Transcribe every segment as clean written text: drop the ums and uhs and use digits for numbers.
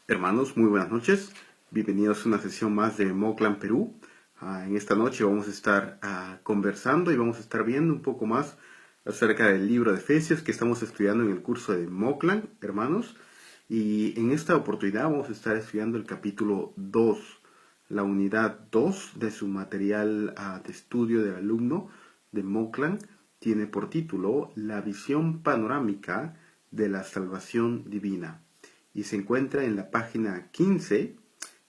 Hermanos, muy buenas noches. Bienvenidos a una sesión más de Moclan Perú. En esta noche vamos a estar conversando y vamos a estar viendo un poco más acerca del libro de Efesios que estamos estudiando en el curso de Moclan, hermanos. Y en esta oportunidad vamos a estar estudiando el capítulo 2, la unidad 2 de su material de estudio del alumno de Moclan. Tiene por título La visión panorámica de la salvación divina y se encuentra en la página 15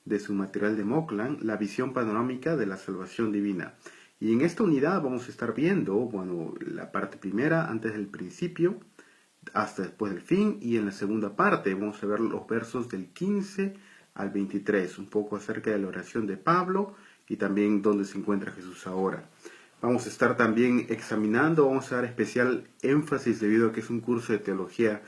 de su material de Moclan, la visión panorámica de la salvación divina. Y en esta unidad vamos a estar viendo, bueno, la parte primera antes del principio hasta después del fin, y en la segunda parte vamos a ver los versos del 15 al 23, un poco acerca de la oración de Pablo y también dónde se encuentra Jesús ahora. Vamos a estar también examinando, vamos a dar especial énfasis debido a que es un curso de teología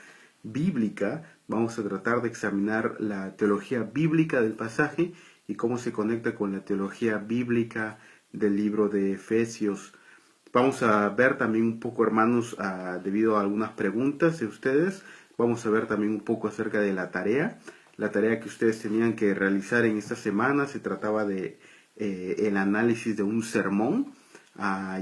bíblica. Vamos a tratar de examinar la teología bíblica del pasaje y cómo se conecta con la teología bíblica del libro de Efesios. Vamos a ver también un poco, hermanos, debido a algunas preguntas de ustedes, vamos a ver también un poco acerca de la tarea. La tarea que ustedes tenían que realizar en esta semana se trataba de el análisis de un sermón.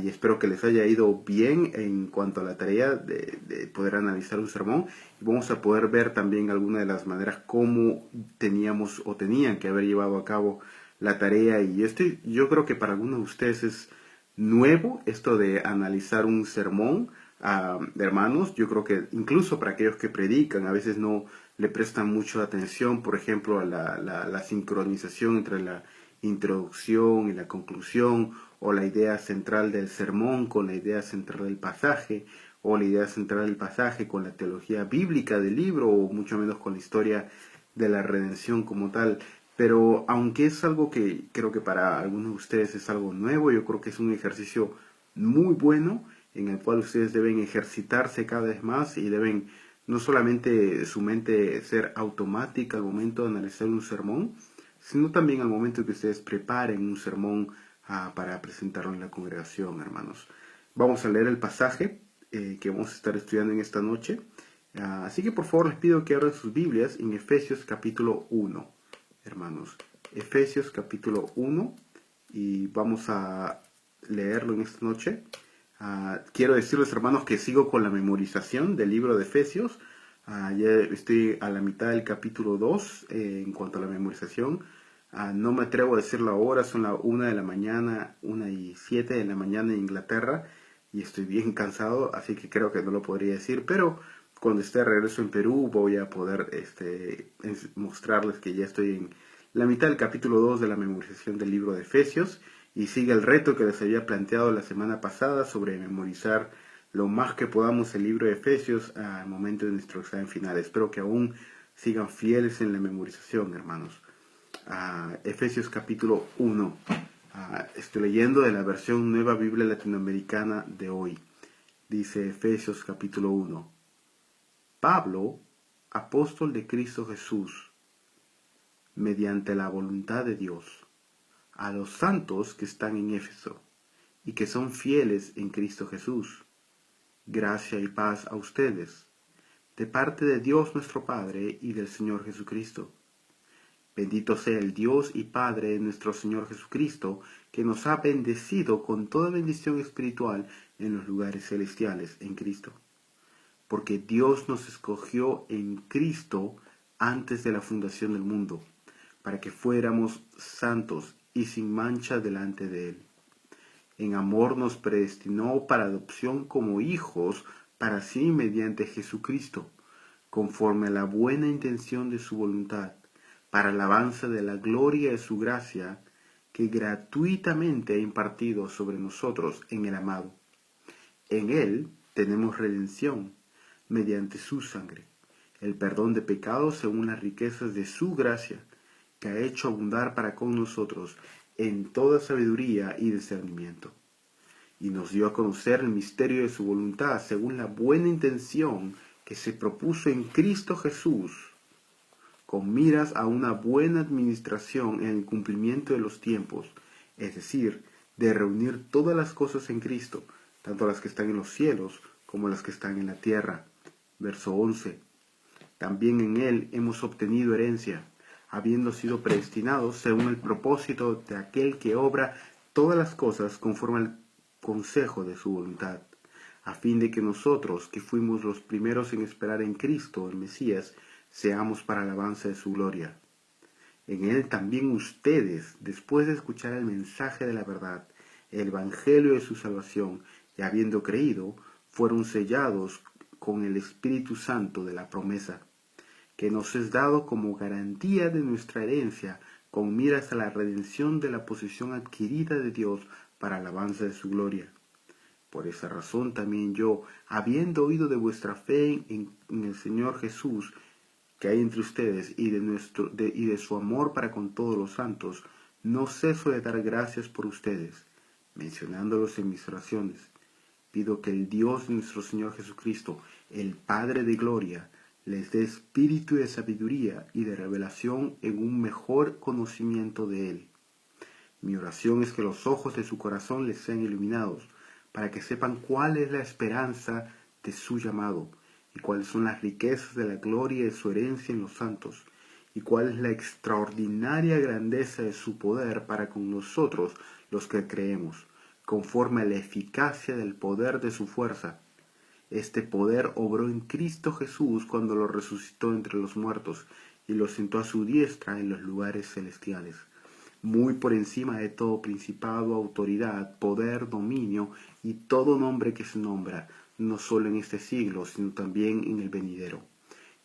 Y espero que les haya ido bien en cuanto a la tarea de poder analizar un sermón. Y vamos a poder ver también algunas de las maneras como teníamos o tenían que haber llevado a cabo la tarea. Y yo creo que para algunos de ustedes es nuevo esto de analizar un sermón. Hermanos, yo creo que incluso para aquellos que predican a veces no le prestan mucha atención, por ejemplo, a la sincronización entre la introducción y la conclusión, o la idea central del sermón con la idea central del pasaje, o la idea central del pasaje con la teología bíblica del libro, o mucho menos con la historia de la redención como tal. Pero aunque es algo que creo que para algunos de ustedes es algo nuevo, yo creo que es un ejercicio muy bueno en el cual ustedes deben ejercitarse cada vez más y deben no solamente su mente ser automática al momento de analizar un sermón, sino también al momento que ustedes preparen un sermón para presentarlo en la congregación, hermanos. Vamos a leer el pasaje que vamos a estar estudiando en esta noche. Así que por favor les pido que abran sus Biblias en Efesios capítulo 1, hermanos. Efesios capítulo 1, y vamos a leerlo en esta noche. Quiero decirles, hermanos, que sigo con la memorización del libro de Efesios. Ya estoy a la mitad del capítulo 2 en cuanto a la memorización. No me atrevo a decir la hora, son las 1 de la mañana, 1:07 de la mañana en Inglaterra, y estoy bien cansado, así que creo que no lo podría decir, pero cuando esté de regreso en Perú voy a poder mostrarles que ya estoy en la mitad del capítulo 2 de la memorización del libro de Efesios, y sigue el reto que les había planteado la semana pasada sobre memorizar lo más que podamos el libro de Efesios al momento de nuestro examen final. Espero que aún sigan fieles en la memorización, hermanos. Efesios capítulo 1. Estoy leyendo de la versión Nueva Biblia Latinoamericana de hoy. Dice Efesios capítulo 1. Pablo, apóstol de Cristo Jesús, mediante la voluntad de Dios, a los santos que están en Éfeso y que son fieles en Cristo Jesús. Gracia y paz a ustedes, de parte de Dios nuestro Padre y del Señor Jesucristo. Bendito sea el Dios y Padre de nuestro Señor Jesucristo, que nos ha bendecido con toda bendición espiritual en los lugares celestiales en Cristo. Porque Dios nos escogió en Cristo antes de la fundación del mundo, para que fuéramos santos y sin mancha delante de Él. En amor nos predestinó para adopción como hijos para sí mediante Jesucristo, conforme a la buena intención de su voluntad, para alabanza de la gloria de su gracia, que gratuitamente ha impartido sobre nosotros en el amado. En Él tenemos redención, mediante su sangre, el perdón de pecados según las riquezas de su gracia, que ha hecho abundar para con nosotros en toda sabiduría y discernimiento. Y nos dio a conocer el misterio de su voluntad, según la buena intención que se propuso en Cristo Jesús, con miras a una buena administración en el cumplimiento de los tiempos, es decir, de reunir todas las cosas en Cristo, tanto las que están en los cielos como las que están en la tierra. Verso 11. También en Él hemos obtenido herencia, habiendo sido predestinados según el propósito de aquel que obra todas las cosas conforme al consejo de su voluntad, a fin de que nosotros, que fuimos los primeros en esperar en Cristo, el Mesías, seamos para alabanza de su gloria. En él también ustedes, después de escuchar el mensaje de la verdad, el evangelio de su salvación, y habiendo creído, fueron sellados con el Espíritu Santo de la promesa, que nos es dado como garantía de nuestra herencia, con miras a la redención de la posesión adquirida de Dios para alabanza de su gloria. Por esa razón también yo, habiendo oído de vuestra fe en el Señor Jesús, que hay entre ustedes, y de su amor para con todos los santos, no ceso de dar gracias por ustedes, mencionándolos en mis oraciones. Pido que el Dios de nuestro Señor Jesucristo, el Padre de gloria, les dé espíritu de sabiduría y de revelación en un mejor conocimiento de Él. Mi oración es que los ojos de su corazón les sean iluminados, para que sepan cuál es la esperanza de su llamado, y cuáles son las riquezas de la gloria de su herencia en los santos, y cuál es la extraordinaria grandeza de su poder para con nosotros los que creemos, conforme a la eficacia del poder de su fuerza. Este poder obró en Cristo Jesús cuando lo resucitó entre los muertos, y lo sentó a su diestra en los lugares celestiales, muy por encima de todo principado, autoridad, poder, dominio y todo nombre que se nombra, no solo en este siglo, sino también en el venidero.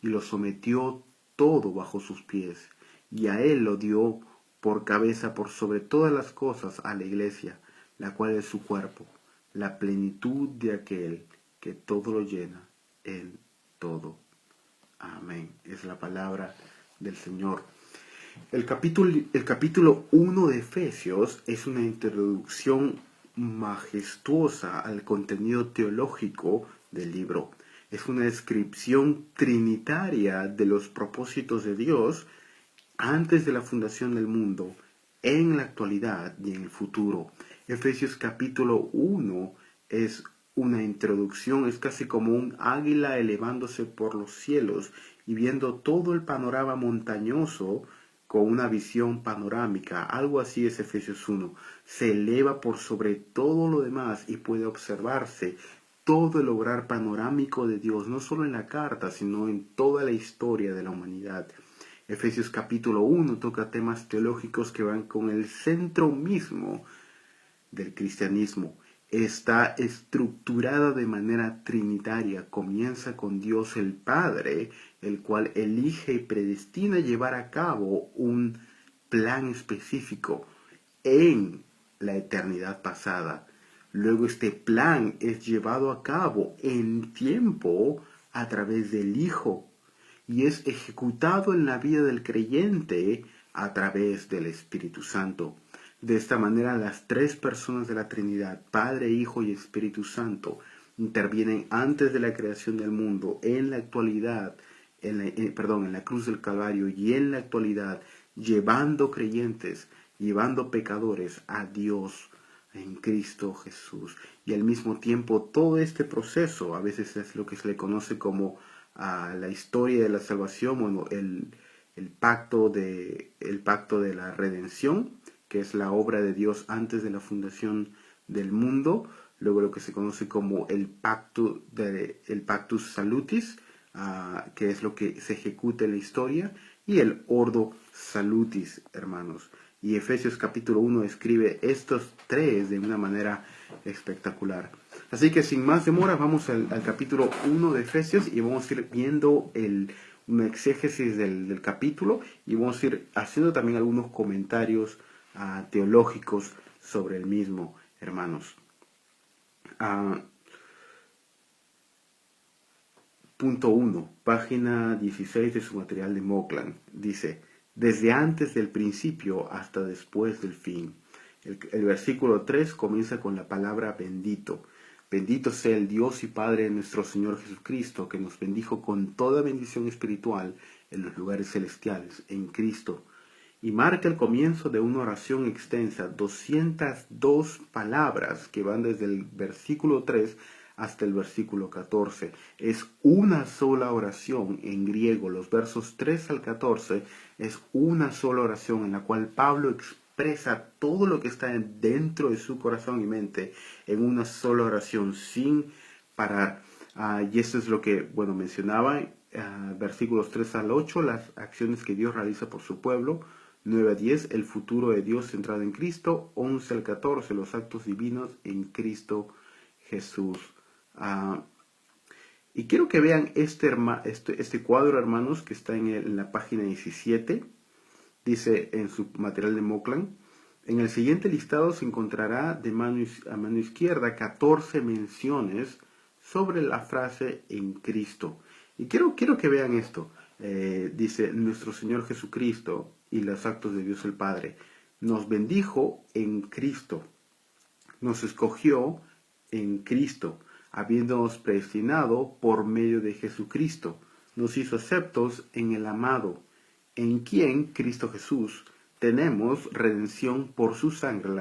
Y lo sometió todo bajo sus pies, y a él lo dio por cabeza por sobre todas las cosas a la iglesia, la cual es su cuerpo, la plenitud de aquel que todo lo llena en todo. Amén. Es la palabra del Señor. El capítulo 1 de Efesios es una introducción majestuosa al contenido teológico del libro. Es una descripción trinitaria de los propósitos de Dios antes de la fundación del mundo, en la actualidad y en el futuro. Efesios capítulo 1 es una introducción, es casi como un águila elevándose por los cielos y viendo todo el panorama montañoso con una visión panorámica. Algo así es Efesios 1. Se eleva por sobre todo lo demás y puede observarse todo el obrar panorámico de Dios, no solo en la carta, sino en toda la historia de la humanidad. Efesios capítulo 1 toca temas teológicos que van con el centro mismo del cristianismo. Está estructurada de manera trinitaria. Comienza con Dios el Padre, el cual elige y predestina llevar a cabo un plan específico en la eternidad pasada. Luego este plan es llevado a cabo en tiempo a través del Hijo y es ejecutado en la vida del creyente a través del Espíritu Santo. De esta manera, las tres personas de la Trinidad, Padre, Hijo y Espíritu Santo, intervienen antes de la creación del mundo, en la actualidad, en la cruz del Calvario y en la actualidad, llevando creyentes, llevando pecadores a Dios en Cristo Jesús. Y al mismo tiempo, todo este proceso, a veces es lo que se le conoce como la historia de la salvación, bueno, el pacto de la redención, que es la obra de Dios antes de la fundación del mundo, luego lo que se conoce como el pactus salutis, que es lo que se ejecuta en la historia, y el ordo salutis, hermanos. Y Efesios capítulo 1 describe estos tres de una manera espectacular. Así que sin más demora vamos al capítulo 1 de Efesios y vamos a ir viendo una exégesis del capítulo y vamos a ir haciendo también algunos comentarios teológicos sobre el mismo, hermanos. Punto 1, página 16 de su material de Moklan. Dice, desde antes del principio hasta después del fin. El versículo 3 comienza con la palabra bendito. Bendito sea el Dios y Padre de nuestro Señor Jesucristo, que nos bendijo con toda bendición espiritual en los lugares celestiales, en Cristo. Y marca el comienzo de una oración extensa, 202 palabras que van desde el versículo 3 hasta el versículo 14. Es una sola oración en griego. Los versos 3 al 14 es una sola oración en la cual Pablo expresa todo lo que está dentro de su corazón y mente en una sola oración sin parar. Y eso es lo que, bueno, mencionaba, versículos 3 al 8, las acciones que Dios realiza por su pueblo. 9 a 10, el futuro de Dios centrado en Cristo. 11 al 14, los actos divinos en Cristo Jesús. Y quiero que vean este cuadro, hermanos, que está en la página 17. Dice en su material de Moclan: en el siguiente listado se encontrará a mano izquierda 14 menciones sobre la frase en Cristo. Y quiero que vean esto. Dice: nuestro Señor Jesucristo y los actos de Dios el Padre nos bendijo en Cristo, nos escogió en Cristo, habiéndonos predestinado por medio de Jesucristo, nos hizo aceptos en el amado, en quien, Cristo Jesús, tenemos redención por su sangre.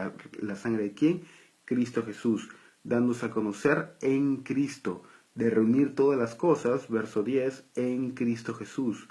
¿La sangre de quién? Cristo Jesús, dándose a conocer en Cristo, de reunir todas las cosas, verso 10, en Cristo Jesús.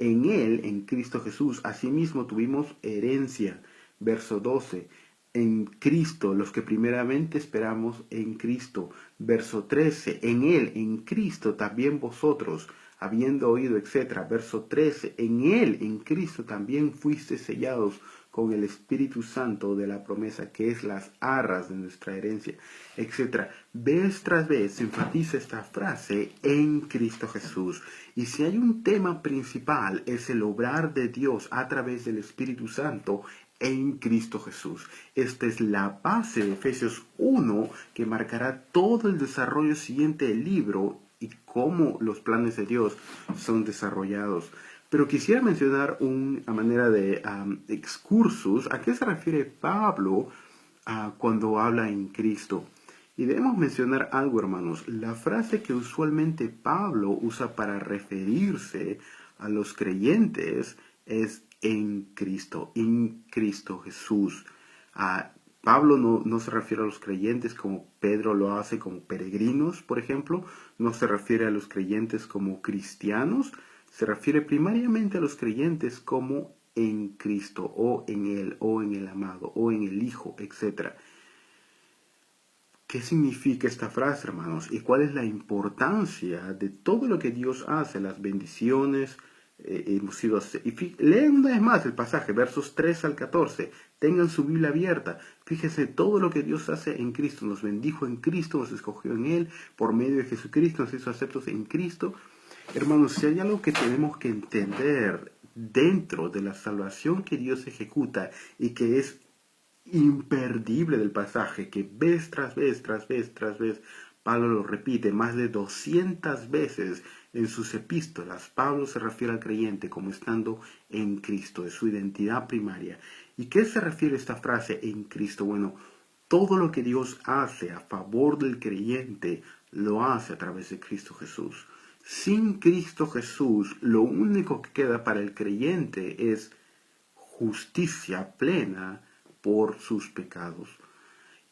En Él, en Cristo Jesús, asimismo tuvimos herencia, verso 12. En Cristo, los que primeramente esperamos en Cristo. Verso 13, en Él, en Cristo, también vosotros, habiendo oído, etc. Verso 13, en Él, en Cristo, también fuisteis sellados con el Espíritu Santo de la promesa, que es las arras de nuestra herencia, etc. Vez tras vez se enfatiza esta frase, en Cristo Jesús. Y si hay un tema principal, es el obrar de Dios a través del Espíritu Santo en Cristo Jesús. Esta es la base de Efesios 1 que marcará todo el desarrollo siguiente del libro y cómo los planes de Dios son desarrollados. Pero quisiera mencionar a manera de excursus a qué se refiere Pablo cuando habla en Cristo. Y debemos mencionar algo, hermanos. La frase que usualmente Pablo usa para referirse a los creyentes es en Cristo Jesús. Pablo no se refiere a los creyentes como Pedro lo hace, como peregrinos, por ejemplo. No se refiere a los creyentes como cristianos. Se refiere primariamente a los creyentes como en Cristo, o en Él, o en el amado, o en el Hijo, etc. ¿Qué significa esta frase, hermanos? ¿Y cuál es la importancia de todo lo que Dios hace, las bendiciones? Hemos sido... Lean una vez más el pasaje, versos 3 al 14. Tengan su Biblia abierta. Fíjense todo lo que Dios hace en Cristo. Nos bendijo en Cristo, nos escogió en Él, por medio de Jesucristo, nos hizo aceptos en Cristo. Hermanos, si hay algo que tenemos que entender dentro de la salvación que Dios ejecuta y que es imperdible del pasaje, que vez tras vez, Pablo lo repite más de 200 veces en sus epístolas. Pablo se refiere al creyente como estando en Cristo, de su identidad primaria. ¿Y qué se refiere a esta frase en Cristo? Bueno, todo lo que Dios hace a favor del creyente lo hace a través de Cristo Jesús. Sin Cristo Jesús, lo único que queda para el creyente es justicia plena por sus pecados.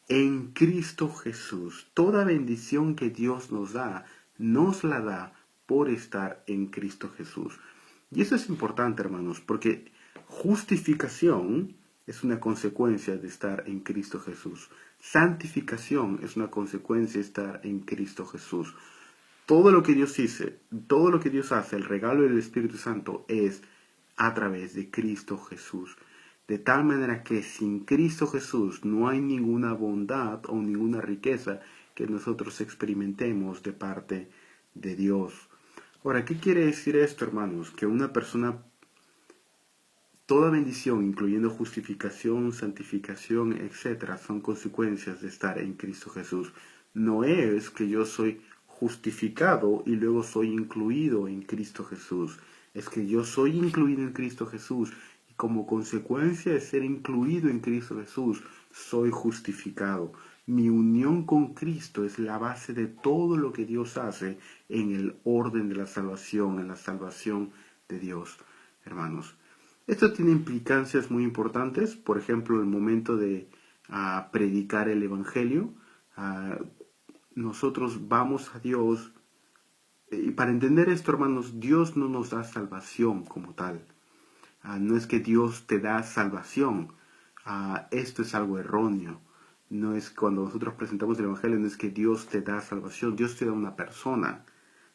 En Cristo Jesús, toda bendición que Dios nos la da por estar en Cristo Jesús. Y eso es importante, hermanos, porque justificación es una consecuencia de estar en Cristo Jesús. Santificación es una consecuencia de estar en Cristo Jesús. Todo lo que Dios hace, el regalo del Espíritu Santo es a través de Cristo Jesús. De tal manera que sin Cristo Jesús no hay ninguna bondad o ninguna riqueza que nosotros experimentemos de parte de Dios. Ahora, ¿qué quiere decir esto, hermanos? Que una persona, toda bendición, incluyendo justificación, santificación, etc., son consecuencias de estar en Cristo Jesús. No es que yo soy justificado y luego soy incluido en Cristo Jesús. Es que yo soy incluido en Cristo Jesús. Como consecuencia de ser incluido en Cristo Jesús, soy justificado. Mi unión con Cristo es la base de todo lo que Dios hace en el orden de la salvación, en la salvación de Dios, hermanos. Esto tiene implicancias muy importantes, por ejemplo, el momento de predicar el Evangelio. nosotros vamos a Dios, y para entender esto, hermanos, Dios no nos da salvación como tal. No es que Dios te da salvación. Esto es algo erróneo. No es cuando nosotros presentamos el Evangelio, no es que Dios te da salvación. Dios te da una persona.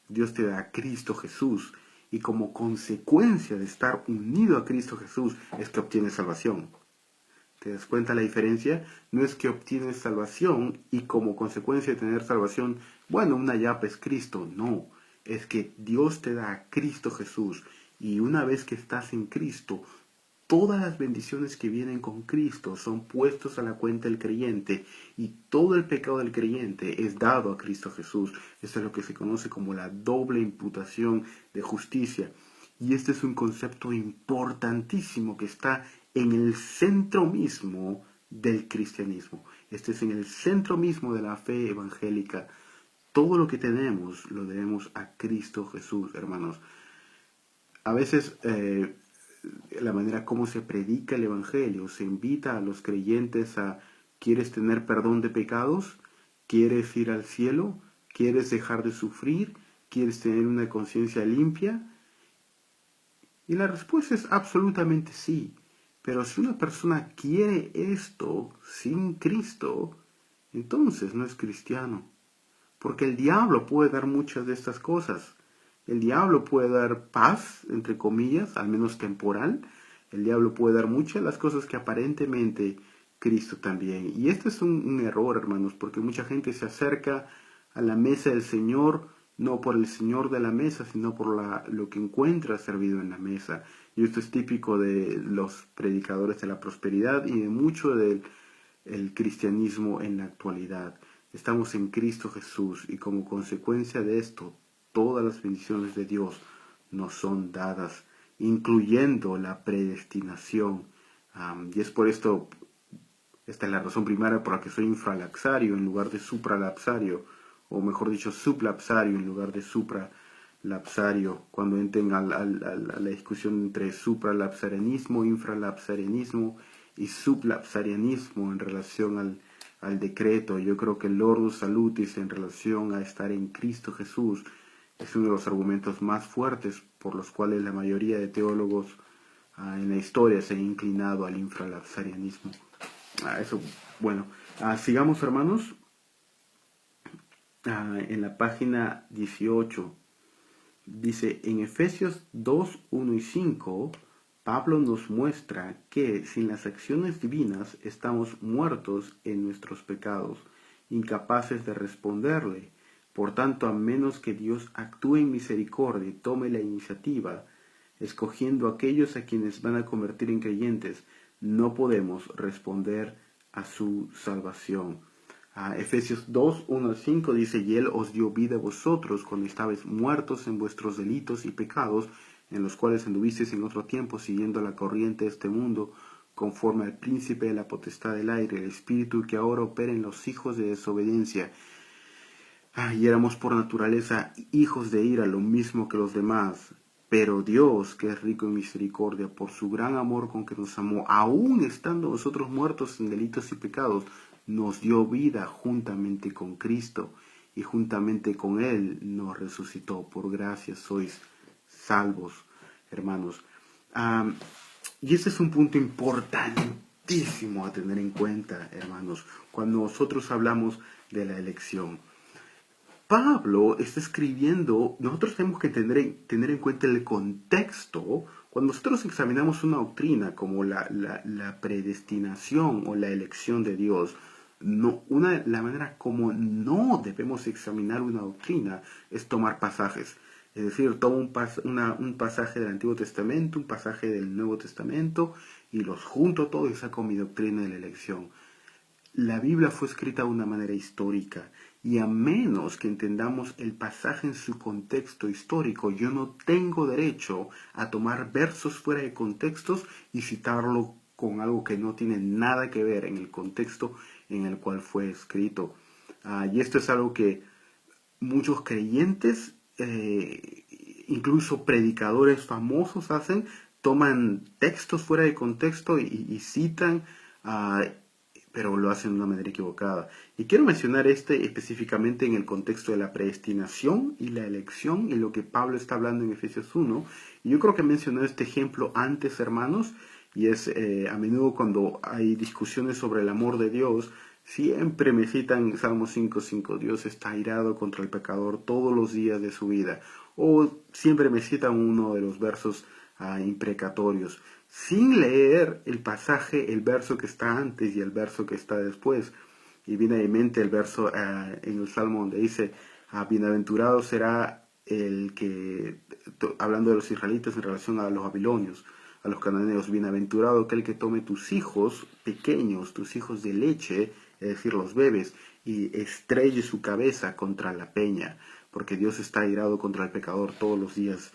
Dios te da a Cristo Jesús. Y como consecuencia de estar unido a Cristo Jesús es que obtienes salvación. ¿Te das cuenta la diferencia? No es que obtienes salvación y como consecuencia de tener salvación, bueno, una llave es Cristo. No, es que Dios te da a Cristo Jesús. Y una vez que estás en Cristo, todas las bendiciones que vienen con Cristo son puestos a la cuenta del creyente y todo el pecado del creyente es dado a Cristo Jesús. Eso es lo que se conoce como la doble imputación de justicia. Y este es un concepto importantísimo que está en el centro mismo del cristianismo. Este es en el centro mismo de la fe evangélica. Todo lo que tenemos lo debemos a Cristo Jesús, hermanos. A veces la manera como se predica el Evangelio, se invita a los creyentes a: ¿quieres tener perdón de pecados? ¿Quieres ir al cielo? ¿Quieres dejar de sufrir? ¿Quieres tener una conciencia limpia? Y la respuesta es absolutamente sí. Pero si una persona quiere esto sin Cristo, entonces no es cristiano. Porque el diablo puede dar muchas de estas cosas. El diablo puede dar paz, entre comillas, al menos temporal. El diablo puede dar muchas de las cosas que aparentemente Cristo también. Y este es un error, hermanos, porque mucha gente se acerca a la mesa del Señor, no por el Señor de la mesa, sino por lo que encuentra servido en la mesa. Y esto es típico de los predicadores de la prosperidad y de mucho del cristianismo en la actualidad. Estamos en Cristo Jesús y como consecuencia de esto, todas las bendiciones de Dios nos son dadas, incluyendo la predestinación. Y es por esto, esta es la razón primaria por la que soy infralapsario en lugar de supralapsario, o mejor dicho, sublapsario en lugar de supralapsario, cuando entren a la discusión entre supralapsarianismo, infralapsarianismo y sublapsarianismo en relación al decreto. Yo creo que el Lordus Salutis en relación a estar en Cristo Jesús es uno de los argumentos más fuertes por los cuales la mayoría de teólogos en la historia se han inclinado al infralapsarianismo. Sigamos, hermanos. En la página 18 dice: en Efesios 2, 1 y 5, Pablo nos muestra que sin las acciones divinas estamos muertos en nuestros pecados, incapaces de responderle. Por tanto, a menos que Dios actúe en misericordia y tome la iniciativa, escogiendo a aquellos a quienes van a convertir en creyentes, no podemos responder a su salvación. Efesios 2, 1 al 5 dice: y Él os dio vida a vosotros cuando estabais muertos en vuestros delitos y pecados, en los cuales anduvisteis en otro tiempo, siguiendo la corriente de este mundo, conforme al príncipe de la potestad del aire, el espíritu que ahora opera en los hijos de desobediencia. Y éramos por naturaleza hijos de ira, lo mismo que los demás. Pero Dios, que es rico en misericordia, por su gran amor con que nos amó, aun estando nosotros muertos en delitos y pecados, nos dio vida juntamente con Cristo, y juntamente con Él nos resucitó. Por gracia sois salvos, hermanos. Y ese es un punto importantísimo a tener en cuenta, hermanos, cuando nosotros hablamos de la elección. Pablo está escribiendo, nosotros tenemos que tener en cuenta el contexto. Cuando nosotros examinamos una doctrina como la predestinación o la elección de Dios, la manera como no debemos examinar una doctrina es tomar pasajes. Es decir, tomo un pasaje del Antiguo Testamento, un pasaje del Nuevo Testamento, y los junto todos y saco mi doctrina de la elección. La Biblia fue escrita de una manera histórica, y a menos que entendamos el pasaje en su contexto histórico, yo no tengo derecho a tomar versos fuera de contextos y citarlo con algo que no tiene nada que ver en el contexto en el cual fue escrito. Y esto es algo que muchos creyentes, incluso predicadores famosos hacen, toman textos fuera de contexto y citan pero lo hacen de una manera equivocada. Y quiero mencionar específicamente en el contexto de la predestinación y la elección y lo que Pablo está hablando en Efesios 1. Y yo creo que mencioné este ejemplo antes, hermanos, y es a menudo cuando hay discusiones sobre el amor de Dios, siempre me citan Salmo 5:5, Dios está airado contra el pecador todos los días de su vida. O siempre me citan uno de los versos imprecatorios, sin leer el pasaje, el verso que está antes y el verso que está después. Y viene a mi mente el verso en el Salmo donde dice, bienaventurado será el que, hablando de los israelitas en relación a los babilonios, a los cananeos, bienaventurado aquel que tome tus hijos pequeños, tus hijos de leche, es decir, los bebés, y estrelle su cabeza contra la peña, porque Dios está airado contra el pecador todos los días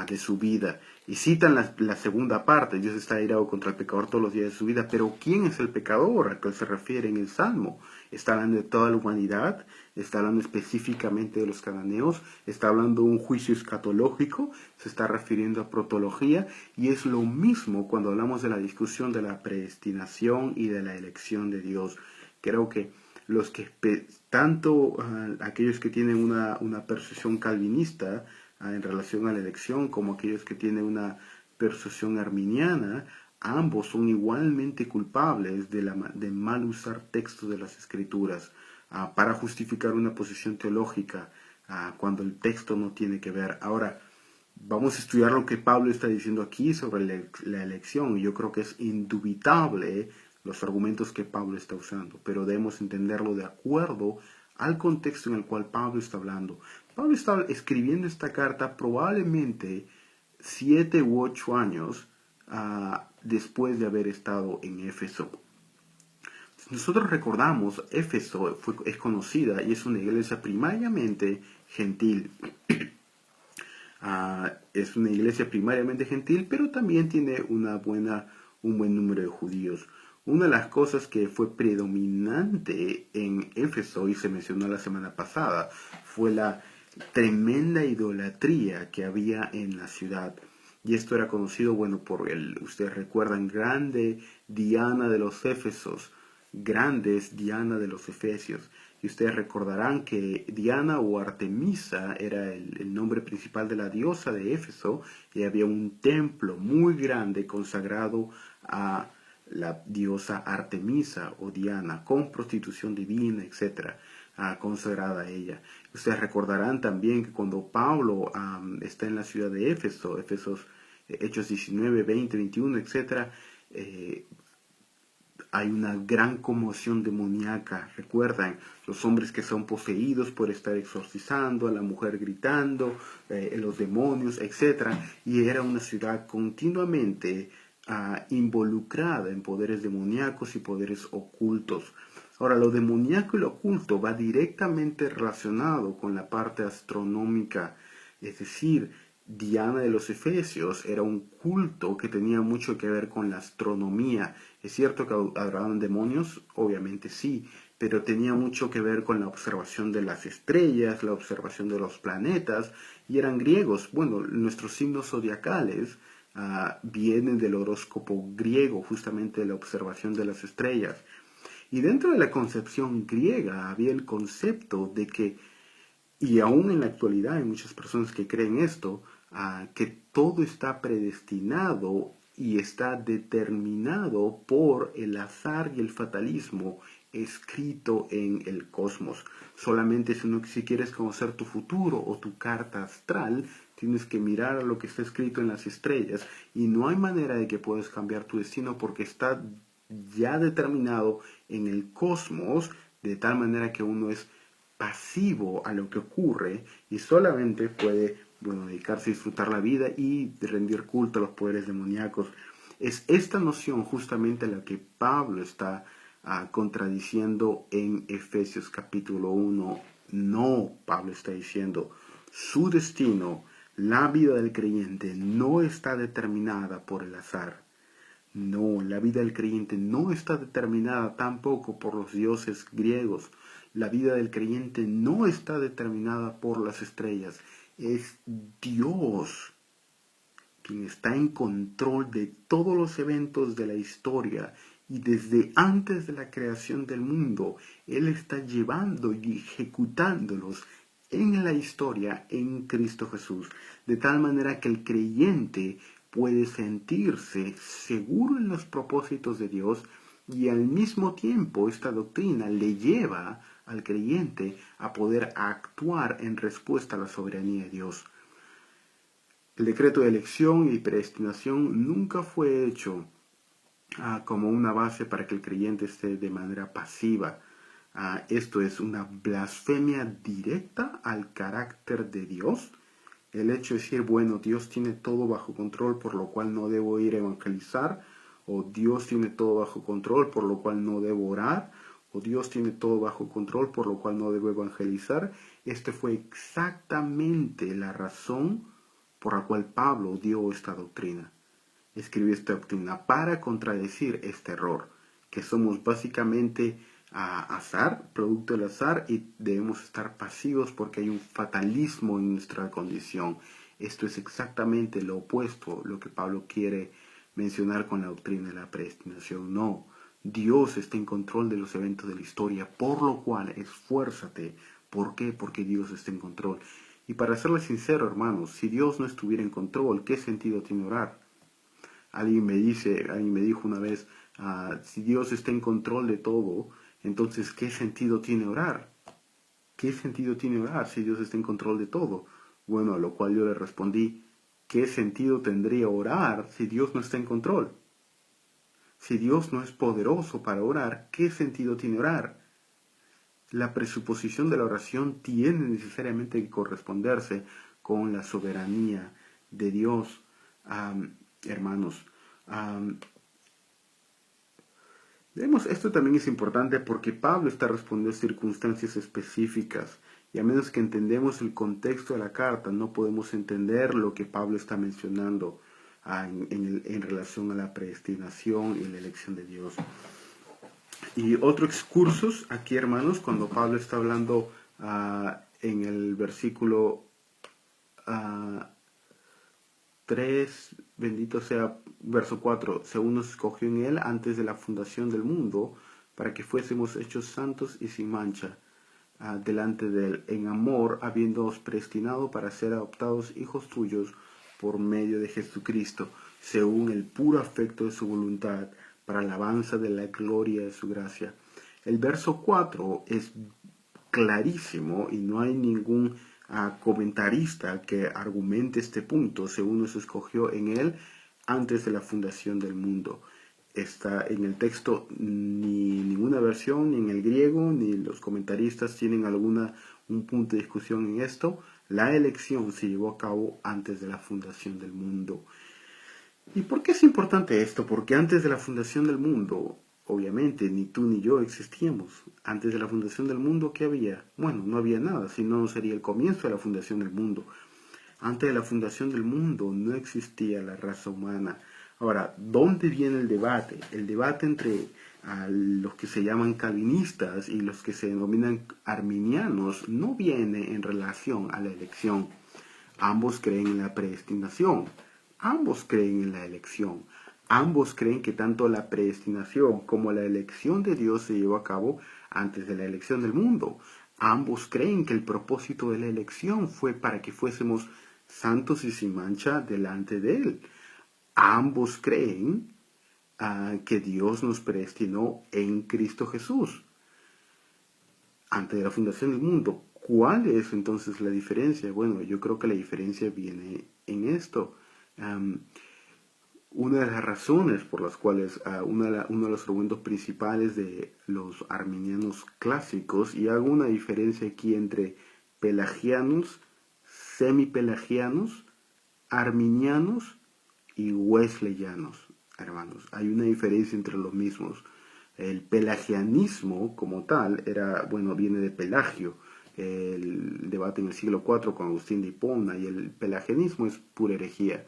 de su vida. Y citan la segunda parte, Dios está airado contra el pecador todos los días de su vida, pero ¿quién es el pecador al que se refiere en el Salmo? Está hablando de toda la humanidad, está hablando específicamente de los cananeos, está hablando de un juicio escatológico, se está refiriendo a protología, y es lo mismo cuando hablamos de la discusión de la predestinación y de la elección de Dios. Creo que los que, tanto aquellos que tienen una percepción calvinista, en relación a la elección, como aquellos que tienen una persuasión arminiana, ambos son igualmente culpables de mal usar textos de las escrituras para justificar una posición teológica cuando el texto no tiene que ver. Ahora, vamos a estudiar lo que Pablo está diciendo aquí sobre la elección, y yo creo que es indubitable los argumentos que Pablo está usando, pero debemos entenderlo de acuerdo al contexto en el cual Pablo está hablando. Pablo está escribiendo esta carta probablemente 7 u 8 años después de haber estado en Éfeso. Nosotros recordamos, Éfeso es conocida y es una iglesia primariamente gentil. Es una iglesia primariamente gentil, pero también tiene un buen número de judíos. Una de las cosas que fue predominante en Éfeso, y se mencionó la semana pasada, fue la tremenda idolatría que había en la ciudad. Y esto era conocido, ustedes recuerdan, grande Diana de los Éfesos, grandes Diana de los Efesios. Y ustedes recordarán que Diana o Artemisa era el nombre principal de la diosa de Éfeso, y había un templo muy grande consagrado a la diosa Artemisa o Diana, con prostitución divina, etc., consagrada a ella. Ustedes recordarán también que cuando Pablo está en la ciudad de Éfeso, Hechos 19, 20, 21, etc., hay una gran conmoción demoníaca. Recuerdan, los hombres que son poseídos por estar exorcizando, a la mujer gritando, los demonios, etc. Y era una ciudad continuamente involucrada en poderes demoníacos y poderes ocultos. Ahora, lo demoníaco y lo oculto va directamente relacionado con la parte astronómica, es decir, Diana de los Efesios era un culto que tenía mucho que ver con la astronomía. ¿Es cierto que adoraban demonios? Obviamente sí, pero tenía mucho que ver con la observación de las estrellas, la observación de los planetas, y eran griegos. Bueno, nuestros signos zodiacales vienen del horóscopo griego, justamente de la observación de las estrellas. Y dentro de la concepción griega había el concepto de que, y aún en la actualidad hay muchas personas que creen esto, que todo está predestinado y está determinado por el azar y el fatalismo escrito en el cosmos. Solamente si quieres conocer tu futuro o tu carta astral, tienes que mirar a lo que está escrito en las estrellas, y no hay manera de que puedas cambiar tu destino porque está ya determinado en el cosmos, de tal manera que uno es pasivo a lo que ocurre y solamente puede dedicarse a disfrutar la vida y rendir culto a los poderes demoníacos. Es esta noción justamente la que Pablo está contradiciendo en Efesios capítulo 1. No, Pablo está diciendo, su destino, la vida del creyente, no está determinada por el azar. No, la vida del creyente no está determinada tampoco por los dioses griegos. La vida del creyente no está determinada por las estrellas. Es Dios quien está en control de todos los eventos de la historia Y desde antes de la creación del mundo, Él está llevando y ejecutándolos en la historia en Cristo Jesús. De tal manera que el creyente puede sentirse seguro en los propósitos de Dios y al mismo tiempo esta doctrina le lleva al creyente a poder actuar en respuesta a la soberanía de Dios. El decreto de elección y predestinación nunca fue hecho como una base para que el creyente esté de manera pasiva. Esto es una blasfemia directa al carácter de Dios. El hecho de decir, bueno, Dios tiene todo bajo control, por lo cual no debo ir a evangelizar, o Dios tiene todo bajo control, por lo cual no debo orar, o Dios tiene todo bajo control, por lo cual no debo evangelizar. Esta fue exactamente la razón por la cual Pablo dio esta doctrina. Escribió esta doctrina para contradecir este error, que somos básicamente azar, producto del azar, y debemos estar pasivos porque hay un fatalismo en nuestra condición. Esto es exactamente lo opuesto, lo que Pablo quiere mencionar con la doctrina de la predestinación. No, Dios está en control de los eventos de la historia, por lo cual esfuérzate. ¿Por qué? Porque Dios está en control. Y para serles sincero, hermanos, si Dios no estuviera en control, ¿qué sentido tiene orar? Alguien me dijo una vez, si Dios está en control de todo, entonces ¿qué sentido tiene orar? ¿Qué sentido tiene orar si Dios está en control de todo? Bueno, a lo cual yo le respondí, ¿qué sentido tendría orar si Dios no está en control? Si Dios no es poderoso para orar, ¿qué sentido tiene orar? La presuposición de la oración tiene necesariamente que corresponderse con la soberanía de Dios. Hermanos, esto también es importante porque Pablo está respondiendo a circunstancias específicas y a menos que entendemos el contexto de la carta no podemos entender lo que Pablo está mencionando en relación a la predestinación y la elección de Dios. Y otro excursus aquí, hermanos, cuando Pablo está hablando en el versículo 3, bendito sea, verso 4, según nos escogió en él antes de la fundación del mundo, para que fuésemos hechos santos y sin mancha, delante de él, en amor, habiéndoos predestinado para ser adoptados hijos tuyos por medio de Jesucristo, según el puro afecto de su voluntad, para alabanza de la gloria de su gracia. El verso 4 es clarísimo y no hay ningún comentarista que argumente este punto, según nos escogió en él antes de la fundación del mundo. Está en el texto, ni ninguna versión, ni en el griego, ni los comentaristas tienen un punto de discusión en esto. La elección se llevó a cabo antes de la fundación del mundo. ¿Y por qué es importante esto? Porque antes de la fundación del mundo, obviamente, ni tú ni yo existíamos. Antes de la fundación del mundo, ¿qué había? Bueno, no había nada, si no sería el comienzo de la fundación del mundo. Antes de la fundación del mundo no existía la raza humana. Ahora, ¿dónde viene el debate? El debate entre los que se llaman calvinistas y los que se denominan arminianos no viene en relación a la elección. Ambos creen en la predestinación. Ambos creen en la elección. Ambos creen que tanto la predestinación como la elección de Dios se llevó a cabo antes de la elección del mundo. Ambos creen que el propósito de la elección fue para que fuésemos santos y sin mancha delante de Él. Ambos creen que Dios nos predestinó en Cristo Jesús antes de la fundación del mundo. ¿Cuál es entonces la diferencia? Bueno, yo creo que la diferencia viene en esto. Una de las razones por las cuales uno de los argumentos principales de los arminianos clásicos, y hago una diferencia aquí entre pelagianos, semipelagianos, arminianos y wesleyanos, hermanos. Hay una diferencia entre los mismos. El pelagianismo como tal viene de Pelagio, el debate en el siglo IV con Agustín de Hipona, y el pelagianismo es pura herejía.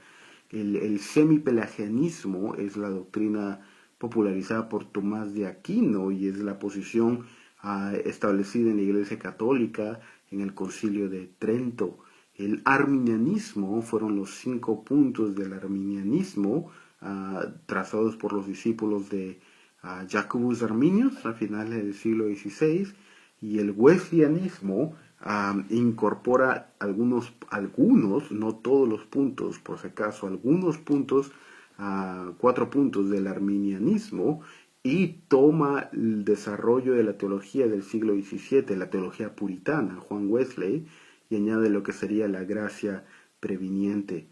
El semipelagianismo es la doctrina popularizada por Tomás de Aquino y es la posición establecida en la Iglesia Católica en el Concilio de Trento. El arminianismo fueron los 5 puntos del arminianismo trazados por los discípulos de Jacobus Arminius a finales del siglo XVI, y el wesleyanismo incorpora algunos, no todos los puntos, por si acaso, algunos puntos, 4 puntos del arminianismo, y toma el desarrollo de la teología del siglo XVII, la teología puritana, Juan Wesley, y añade lo que sería la gracia previniente.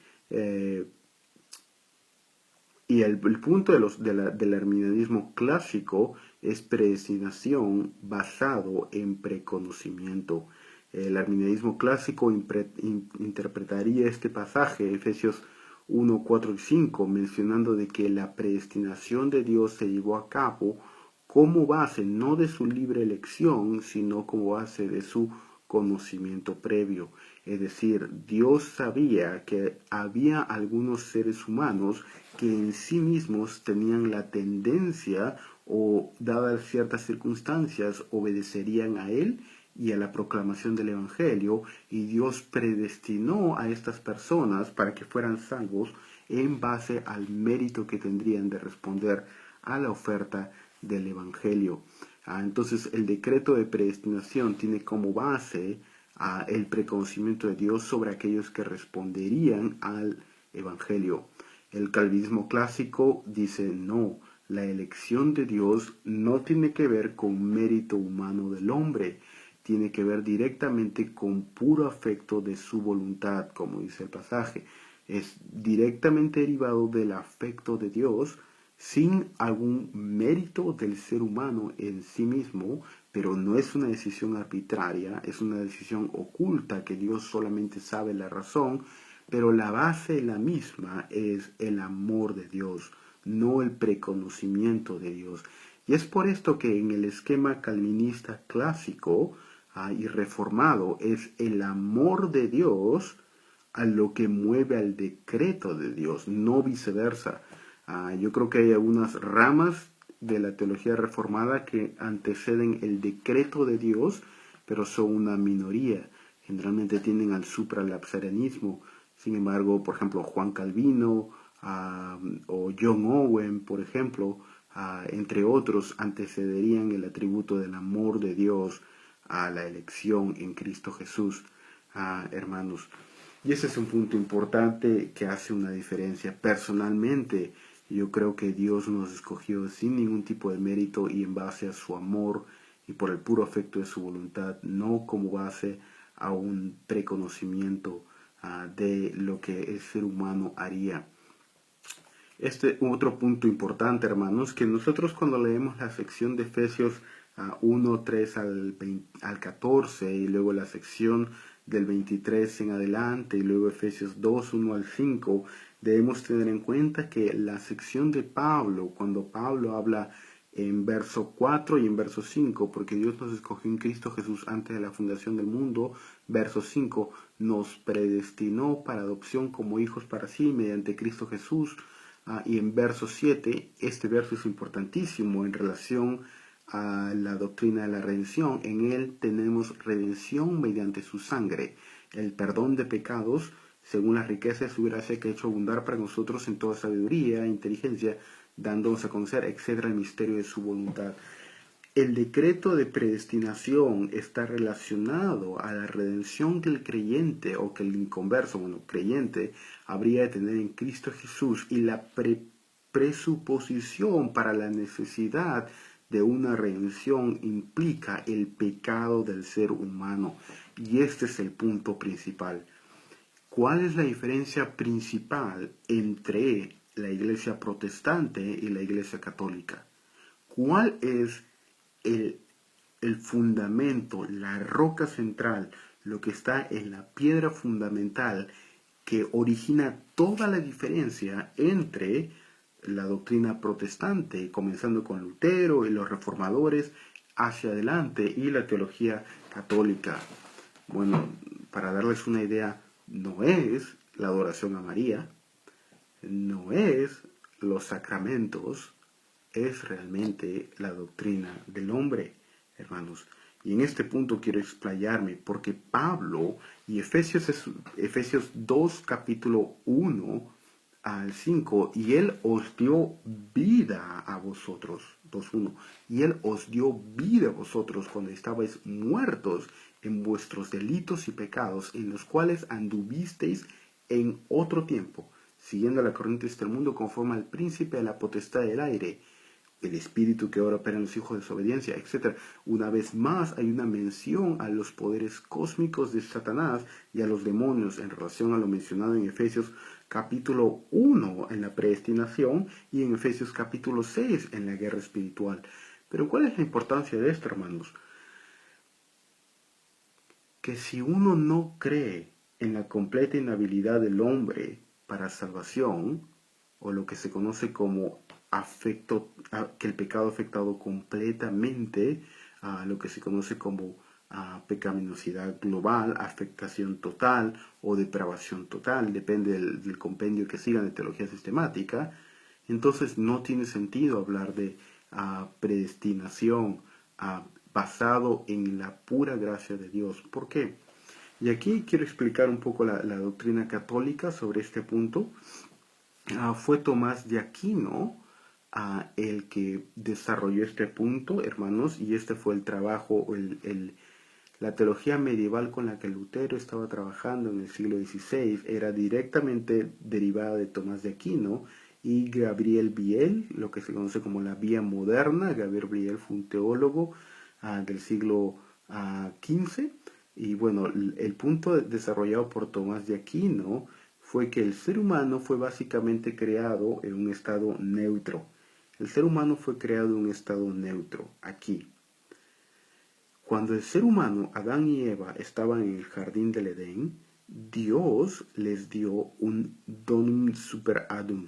Y el punto del arminianismo clásico es predestinación basado en preconocimiento. El arminianismo clásico interpretaría este pasaje, Efesios 1, 4 y 5, mencionando de que la predestinación de Dios se llevó a cabo como base no de su libre elección, sino como base de su conocimiento previo. Es decir, Dios sabía que había algunos seres humanos que en sí mismos tenían la tendencia, o dadas ciertas circunstancias, obedecerían a Él y a la proclamación del Evangelio, y Dios predestinó a estas personas para que fueran salvos en base al mérito que tendrían de responder a la oferta del Evangelio. Entonces el decreto de predestinación tiene como base el preconocimiento de Dios sobre aquellos que responderían al Evangelio. El calvinismo clásico dice no, la elección de Dios no tiene que ver con mérito humano del hombre, tiene que ver directamente con puro afecto de su voluntad, como dice el pasaje. Es directamente derivado del afecto de Dios, sin algún mérito del ser humano en sí mismo, pero no es una decisión arbitraria, es una decisión oculta que Dios solamente sabe la razón, pero la base la misma es el amor de Dios, no el preconocimiento de Dios. Y es por esto que en el esquema calvinista clásico y reformado es el amor de Dios a lo que mueve al decreto de Dios, no viceversa. Yo creo que hay algunas ramas de la teología reformada que anteceden el decreto de Dios, pero son una minoría. Generalmente tienden al supralapsarianismo. Sin embargo, por ejemplo, Juan Calvino o John Owen, por ejemplo, entre otros, antecederían el atributo del amor de Dios a la elección en Cristo Jesús, hermanos. Y ese es un punto importante que hace una diferencia. Personalmente, yo creo que Dios nos escogió sin ningún tipo de mérito y en base a su amor y por el puro afecto de su voluntad, no como base a un preconocimiento de lo que el ser humano haría. Este otro punto importante, hermanos, que nosotros cuando leemos la sección de Efesios 1, 3 al 14 y luego la sección del 23 en adelante y luego Efesios 2, 1 al 5, debemos tener en cuenta que la sección de Pablo, cuando Pablo habla en verso 4 y en verso 5, porque Dios nos escogió en Cristo Jesús antes de la fundación del mundo, verso 5, nos predestinó para adopción como hijos para sí mediante Cristo Jesús, y en verso 7, este verso es importantísimo en relación a la doctrina de la redención. En él tenemos redención mediante su sangre, el perdón de pecados, según las riquezas de su gracia que ha hecho abundar para nosotros en toda sabiduría e inteligencia, dándonos a conocer, etcétera, el misterio de su voluntad. El decreto de predestinación está relacionado a la redención que el creyente o que el inconverso, creyente, habría de tener en Cristo Jesús y la presuposición para la necesidad de una redención implica el pecado del ser humano. Y este es el punto principal. ¿Cuál es la diferencia principal entre la iglesia protestante y la iglesia católica? ¿Cuál es el fundamento, la roca central, lo que está en la piedra fundamental que origina toda la diferencia entre la doctrina protestante, comenzando con Lutero y los reformadores, hacia adelante, y la teología católica? Bueno, para darles una idea, no es la adoración a María, no es los sacramentos, es realmente la doctrina del hombre, hermanos. Y en este punto quiero explayarme, porque Pablo, y Efesios 2, capítulo 1 al 5, y él os dio vida a vosotros. 2:1. Y Él os dio vida a vosotros cuando estabais muertos en vuestros delitos y pecados, en los cuales anduvisteis en otro tiempo, siguiendo la corriente de este mundo, conforme al príncipe de la potestad del aire, el espíritu que ahora opera en los hijos de desobediencia, etc. Una vez más hay una mención a los poderes cósmicos de Satanás y a los demonios en relación a lo mencionado en Efesios capítulo 1 en la predestinación y en Efesios capítulo 6 en la guerra espiritual. Pero ¿cuál es la importancia de esto, hermanos? Que si uno no cree en la completa inhabilidad del hombre para salvación, o lo que se conoce como que el pecado ha afectado completamente a lo que se conoce como pecaminosidad global, afectación total o depravación total, depende del compendio que sigan de teología sistemática, entonces no tiene sentido hablar de predestinación basado en la pura gracia de Dios. ¿Por qué? Y aquí quiero explicar un poco la doctrina católica sobre este punto. Fue Tomás de Aquino el que desarrolló este punto, hermanos, y este fue el trabajo, la teología medieval con la que Lutero estaba trabajando en el siglo XVI era directamente derivada de Tomás de Aquino y Gabriel Biel, lo que se conoce como la vía moderna. Gabriel Biel fue un teólogo del siglo XV, y bueno, el punto desarrollado por Tomás de Aquino fue que el ser humano fue básicamente creado en un estado neutro. El ser humano fue creado en un estado neutro, aquí. Cuando el ser humano, Adán y Eva, estaban en el jardín del Edén, Dios les dio un donum super adum.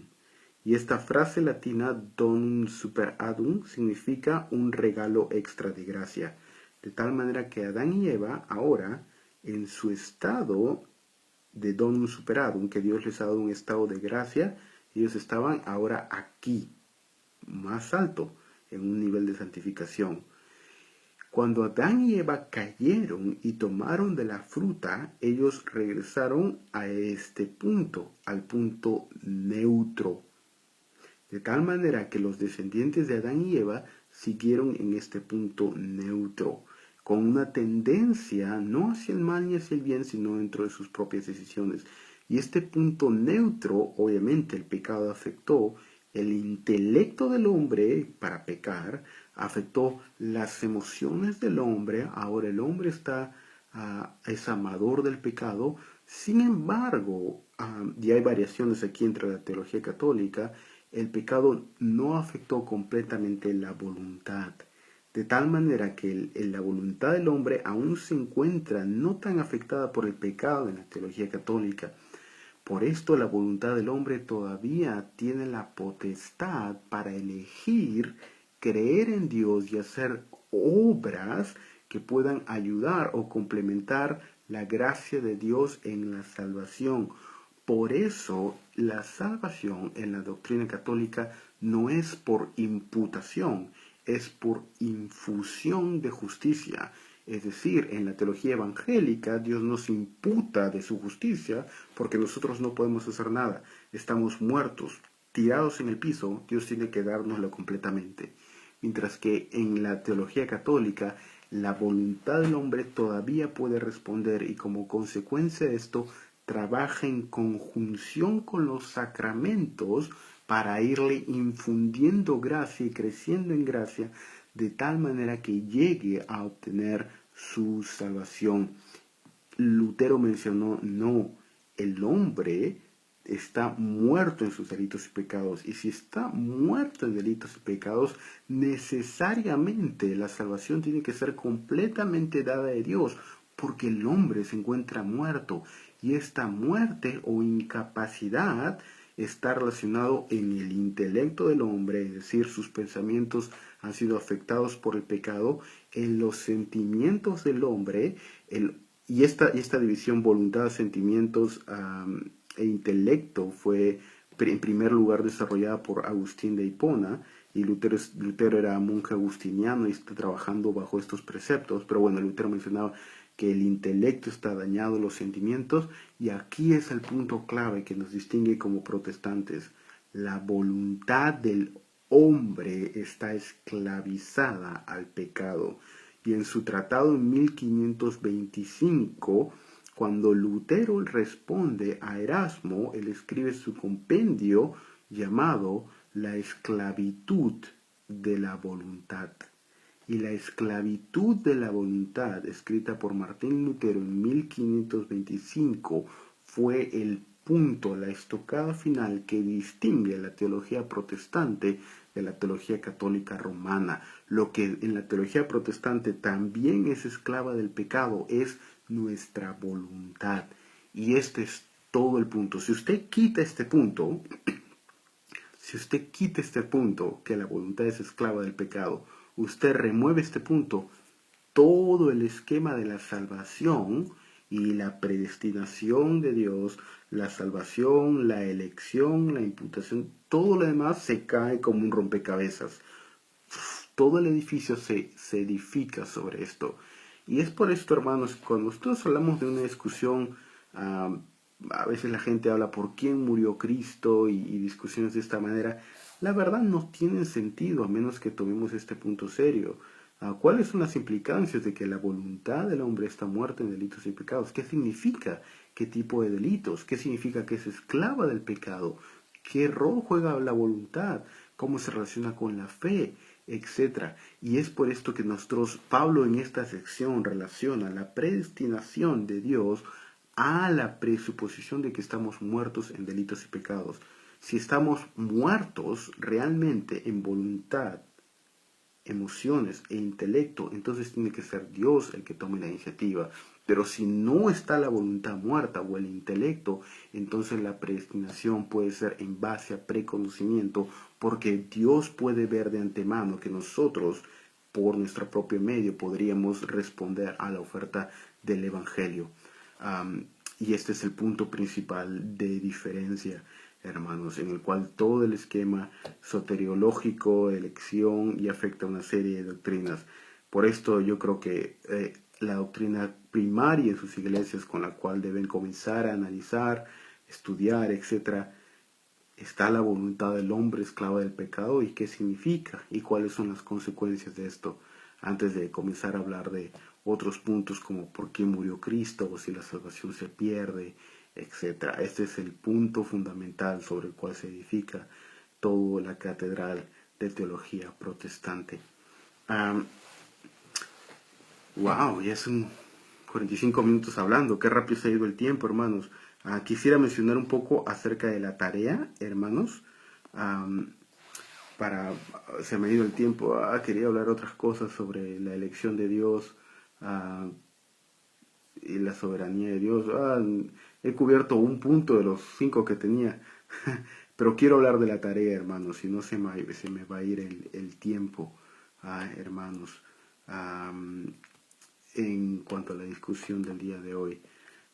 Y esta frase latina, donum super adum, significa un regalo extra de gracia. De tal manera que Adán y Eva, ahora, en su estado de donum super adum, que Dios les ha dado un estado de gracia, ellos estaban ahora aquí, más alto, en un nivel de santificación. Cuando Adán y Eva cayeron y tomaron de la fruta, ellos regresaron a este punto, al punto neutro. De tal manera que los descendientes de Adán y Eva siguieron en este punto neutro, con una tendencia no hacia el mal ni hacia el bien, sino dentro de sus propias decisiones. Y este punto neutro, obviamente el pecado afectó el intelecto del hombre para pecar, afectó las emociones del hombre. Ahora el hombre es amador del pecado. Sin embargo, y hay variaciones aquí entre la teología católica, el pecado no afectó completamente la voluntad, de tal manera que la voluntad del hombre aún se encuentra no tan afectada por el pecado en la teología católica. Por esto la voluntad del hombre todavía tiene la potestad para elegir creer en Dios y hacer obras que puedan ayudar o complementar la gracia de Dios en la salvación. Por eso la salvación en la doctrina católica no es por imputación, es por infusión de justicia. Es decir, en la teología evangélica Dios nos imputa de su justicia porque nosotros no podemos hacer nada. Estamos muertos, tirados en el piso, Dios tiene que dárnoslo completamente. Mientras que en la teología católica la voluntad del hombre todavía puede responder, y como consecuencia de esto trabaja en conjunción con los sacramentos para irle infundiendo gracia y creciendo en gracia, de tal manera que llegue a obtener su salvación. Lutero mencionó, no, el hombre está muerto en sus delitos y pecados, y si está muerto en delitos y pecados, necesariamente la salvación tiene que ser completamente dada de Dios, porque el hombre se encuentra muerto, y esta muerte o incapacidad está relacionado en el intelecto del hombre, es decir, sus pensamientos han sido afectados por el pecado, en los sentimientos del hombre, y esta división voluntad, sentimientos e intelecto fue en primer lugar desarrollada por Agustín de Hipona, y Lutero era monje agustiniano y está trabajando bajo estos preceptos, pero bueno, Lutero mencionaba que el intelecto está dañado, los sentimientos, y aquí es el punto clave que nos distingue como protestantes. La voluntad del hombre está esclavizada al pecado. Y en su tratado en 1525, cuando Lutero responde a Erasmo, él escribe su compendio llamado La esclavitud de la voluntad. Y la esclavitud de la voluntad, escrita por Martín Lutero en 1525, fue el punto, la estocada final que distingue a la teología protestante de la teología católica romana. Lo que en la teología protestante también es esclava del pecado es nuestra voluntad. Y este es todo el punto. Si usted quita este punto, que la voluntad es esclava del pecado, usted remueve este punto, todo el esquema de la salvación y la predestinación de Dios, la salvación, la elección, la imputación, todo lo demás se cae como un rompecabezas. Todo el edificio se edifica sobre esto. Y es por esto, hermanos, cuando nosotros hablamos de una discusión, a veces la gente habla por quién murió Cristo y discusiones de esta manera. La verdad no tienen sentido a menos que tomemos este punto serio. ¿Cuáles son las implicancias de que la voluntad del hombre está muerta en delitos y pecados? ¿Qué significa? ¿Qué tipo de delitos? ¿Qué significa que es esclava del pecado? ¿Qué rol juega la voluntad? ¿Cómo se relaciona con la fe? Etcétera. Y es por esto que Pablo en esta sección relaciona la predestinación de Dios a la presuposición de que estamos muertos en delitos y pecados. Si estamos muertos realmente en voluntad, emociones e intelecto, entonces tiene que ser Dios el que tome la iniciativa. Pero si no está la voluntad muerta o el intelecto, entonces la predestinación puede ser en base a preconocimiento, porque Dios puede ver de antemano que nosotros, por nuestro propio medio, podríamos responder a la oferta del Evangelio. Y este es el punto principal de diferencia, hermanos, en el cual todo el esquema soteriológico, elección y afecta a una serie de doctrinas. Por esto yo creo que la doctrina primaria en sus iglesias con la cual deben comenzar a analizar, estudiar, etc., está la voluntad del hombre esclava del pecado y qué significa y cuáles son las consecuencias de esto, antes de comenzar a hablar de otros puntos como por qué murió Cristo o si la salvación se pierde, etc. Este es el punto fundamental sobre el cual se edifica toda la catedral de teología protestante. Wow, ya son 45 minutos hablando, qué rápido se ha ido el tiempo, hermanos. Quisiera mencionar un poco acerca de la tarea, hermanos. Se me ha ido el tiempo. Quería hablar otras cosas sobre la elección de Dios y la soberanía de Dios. He cubierto un punto de los 5 que tenía. Pero quiero hablar de la tarea, hermanos, si no se me va a ir el tiempo, hermanos, en cuanto a la discusión del día de hoy.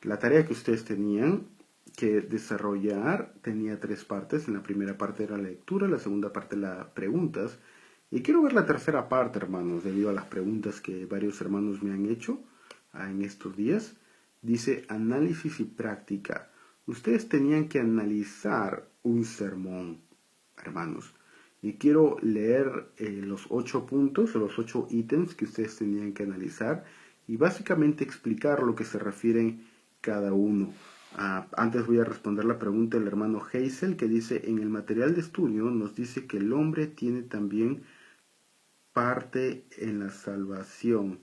La tarea que ustedes tenían que desarrollar tenía 3 partes. En la primera parte era la lectura, la segunda parte las preguntas. Y quiero ver la tercera parte, hermanos, debido a las preguntas que varios hermanos me han hecho en estos días. Dice análisis y práctica. Ustedes tenían que analizar un sermón, hermanos. Y quiero leer los 8 puntos, los 8 ítems que ustedes tenían que analizar y básicamente explicar lo que se refieren cada uno. Antes voy a responder la pregunta del hermano Hazel, que dice, en el material de estudio nos dice que el hombre tiene también parte en la salvación.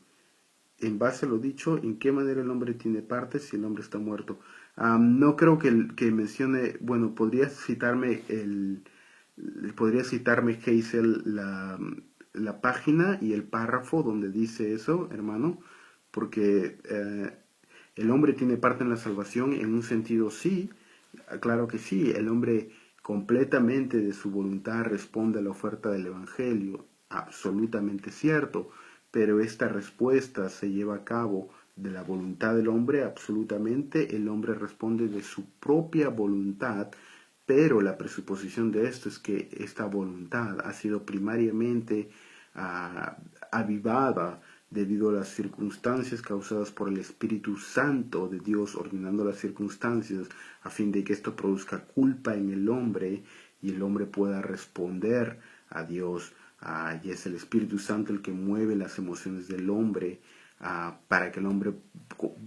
En base a lo dicho, ¿en qué manera el hombre tiene parte si el hombre está muerto? No creo que mencione, bueno, podría citarme Hazel la página y el párrafo donde dice eso, hermano, porque el hombre tiene parte en la salvación en un sentido sí, claro que sí, el hombre completamente de su voluntad responde a la oferta del Evangelio, absolutamente cierto, pero esta respuesta se lleva a cabo de la voluntad del hombre, absolutamente, el hombre responde de su propia voluntad, pero la presuposición de esto es que esta voluntad ha sido primariamente avivada debido a las circunstancias causadas por el Espíritu Santo de Dios, ordenando las circunstancias a fin de que esto produzca culpa en el hombre y el hombre pueda responder a Dios. Y es el Espíritu Santo el que mueve las emociones del hombre para que el hombre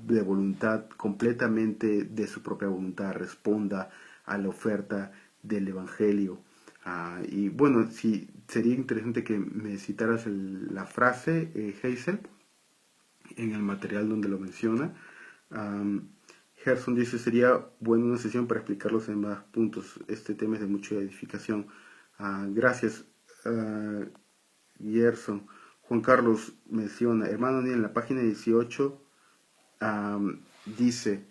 de voluntad, completamente de su propia voluntad, responda a la oferta del Evangelio. Y bueno, sí, sería interesante que me citaras la frase, Hazel, en el material donde lo menciona. Gerson dice, sería buena una sesión para explicar los demás puntos. Este tema es de mucha edificación. Gracias, Gerson. Juan Carlos menciona, hermano, en la página 18 dice,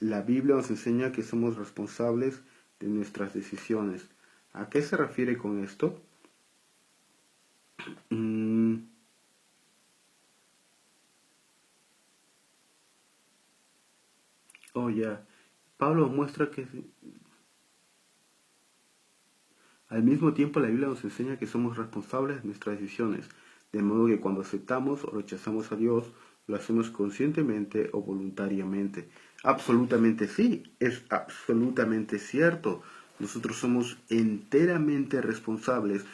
la Biblia nos enseña que somos responsables de nuestras decisiones. ¿A qué se refiere con esto? Oh, ya. Pablo muestra que al mismo tiempo la Biblia nos enseña que somos responsables de nuestras decisiones, de modo que cuando aceptamos o rechazamos a Dios, lo hacemos conscientemente o voluntariamente. Absolutamente sí, es absolutamente cierto. Nosotros somos enteramente responsables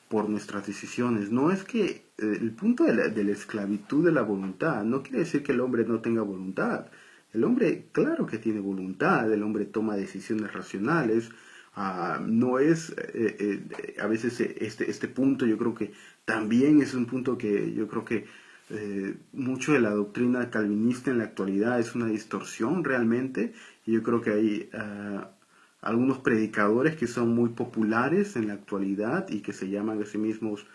por nuestras decisiones. No es que el punto de la esclavitud de la voluntad no quiere decir que el hombre no tenga voluntad. El hombre, claro que tiene voluntad, el hombre toma decisiones racionales. No es, a veces este punto yo creo que también es un punto que yo creo que mucho de la doctrina calvinista en la actualidad es una distorsión realmente, y yo creo que hay algunos predicadores que son muy populares en la actualidad y que se llaman a sí mismos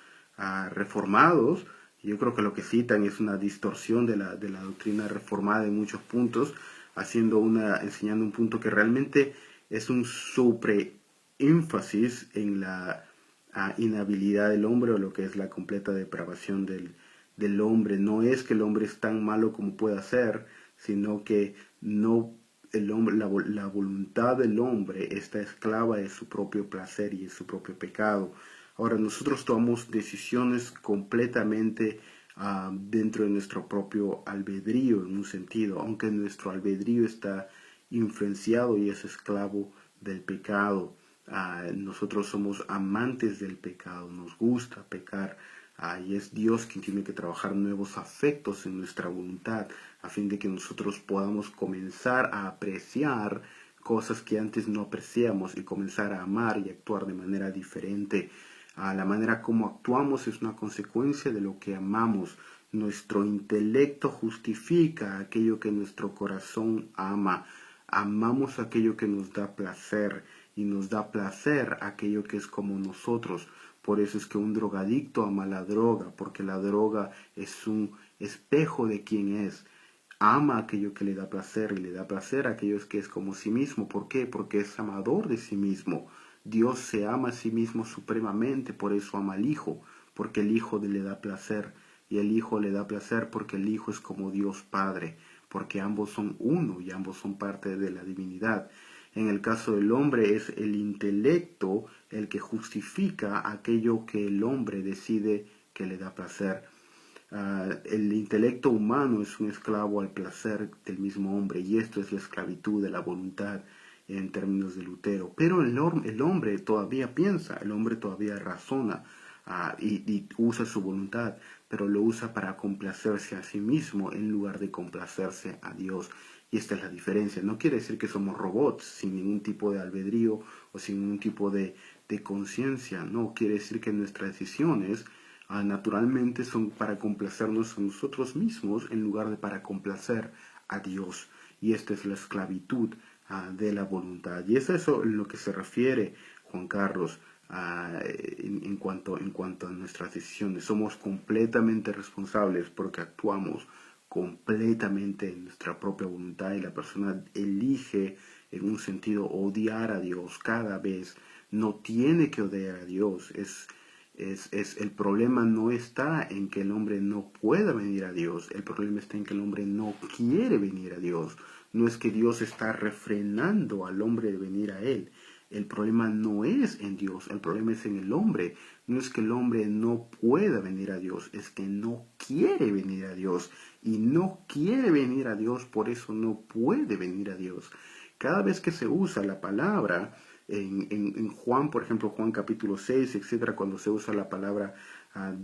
reformados. Yo creo que lo que citan es una distorsión de la doctrina reformada en muchos puntos, enseñando un punto que realmente es un énfasis en la inhabilidad del hombre, o lo que es la completa depravación del hombre. No es que el hombre es tan malo como pueda ser, sino que no el hombre, la voluntad del hombre está esclava de su propio placer y de su propio pecado. Ahora, nosotros tomamos decisiones completamente dentro de nuestro propio albedrío, en un sentido, aunque nuestro albedrío está influenciado y es esclavo del pecado. Nosotros somos amantes del pecado, nos gusta pecar, y es Dios quien tiene que trabajar nuevos afectos en nuestra voluntad, a fin de que nosotros podamos comenzar a apreciar cosas que antes no apreciamos y comenzar a amar y actuar de manera diferente. La manera como actuamos es una consecuencia de lo que amamos. Nuestro intelecto justifica aquello que nuestro corazón ama. Amamos aquello que nos da placer, y nos da placer aquello que es como nosotros. Por eso es que un drogadicto ama la droga, porque la droga es un espejo de quién es. Ama aquello que le da placer, y le da placer a aquello que es como sí mismo. ¿Por qué? Porque es amador de sí mismo. Dios se ama a sí mismo supremamente, por eso ama al Hijo, porque el Hijo le da placer, y el Hijo le da placer porque el Hijo es como Dios Padre, porque ambos son uno y ambos son parte de la divinidad. En el caso del hombre es el intelecto el que justifica aquello que el hombre decide que le da placer. El intelecto humano es un esclavo al placer del mismo hombre, y esto es la esclavitud de la voluntad en términos de Lutero. Pero el hombre todavía piensa, el hombre todavía razona y usa su voluntad, pero lo usa para complacerse a sí mismo en lugar de complacerse a Dios. Y esta es la diferencia. No quiere decir que somos robots sin ningún tipo de albedrío o sin ningún tipo de conciencia. No, quiere decir que nuestras decisiones naturalmente son para complacernos a nosotros mismos en lugar de para complacer a Dios. Y esta es la esclavitud de la voluntad. Y es eso en lo que se refiere Juan Carlos en cuanto a nuestras decisiones. Somos completamente responsables porque actuamos completamente en nuestra propia voluntad, y la persona elige en un sentido odiar a Dios cada vez. No tiene que odiar a Dios. El problema no está en que el hombre no pueda venir a Dios, el problema está en que el hombre no quiere venir a Dios. No es que Dios está refrenando al hombre de venir a Él. El problema no es en Dios, el problema es en el hombre. No es que el hombre no pueda venir a Dios, es que no quiere venir a Dios. Y no quiere venir a Dios, por eso no puede venir a Dios. Cada vez que se usa la palabra en Juan, por ejemplo, Juan capítulo 6, etcétera, cuando se usa la palabra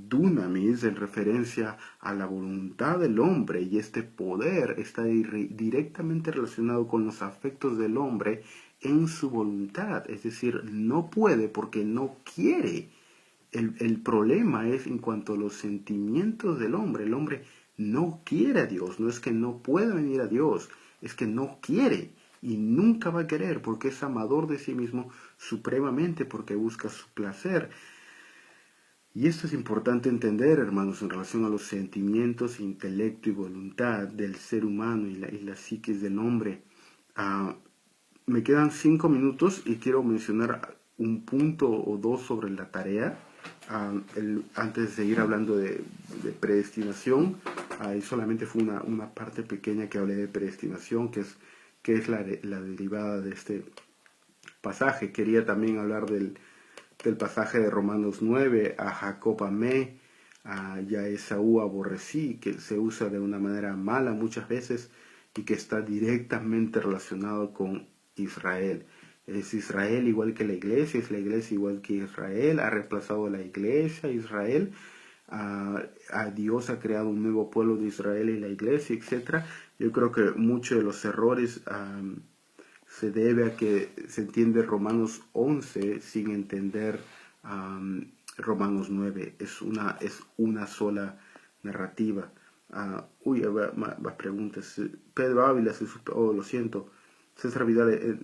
dunamis en referencia a la voluntad del hombre, y este poder está directamente relacionado con los afectos del hombre en su voluntad, es decir, no puede porque no quiere. El problema es en cuanto a los sentimientos del hombre. El hombre no quiere a Dios, no es que no pueda venir a Dios, es que no quiere y nunca va a querer porque es amador de sí mismo supremamente, porque busca su placer. Y esto es importante entender, hermanos, en relación a los sentimientos, intelecto y voluntad del ser humano y la psiquis del hombre. Me quedan 5 minutos y quiero mencionar un punto o dos sobre la tarea. Antes de seguir hablando de predestinación, ahí solamente fue una parte pequeña que hablé de predestinación, que es la derivada de este pasaje. Quería también hablar del pasaje de Romanos 9, a Jacob amé, y a Esaú aborrecí, que se usa de una manera mala muchas veces y que está directamente relacionado con Israel. Es Israel igual que la iglesia, es la iglesia igual que Israel, ha reemplazado a la iglesia, Israel, a Dios ha creado un nuevo pueblo de Israel y la iglesia, etc. Yo creo que muchos de los errores se debe a que se entiende Romanos 11 sin entender Romanos 9. Es una sola narrativa. Más preguntas. Pedro Ávila, lo siento. César Vidal,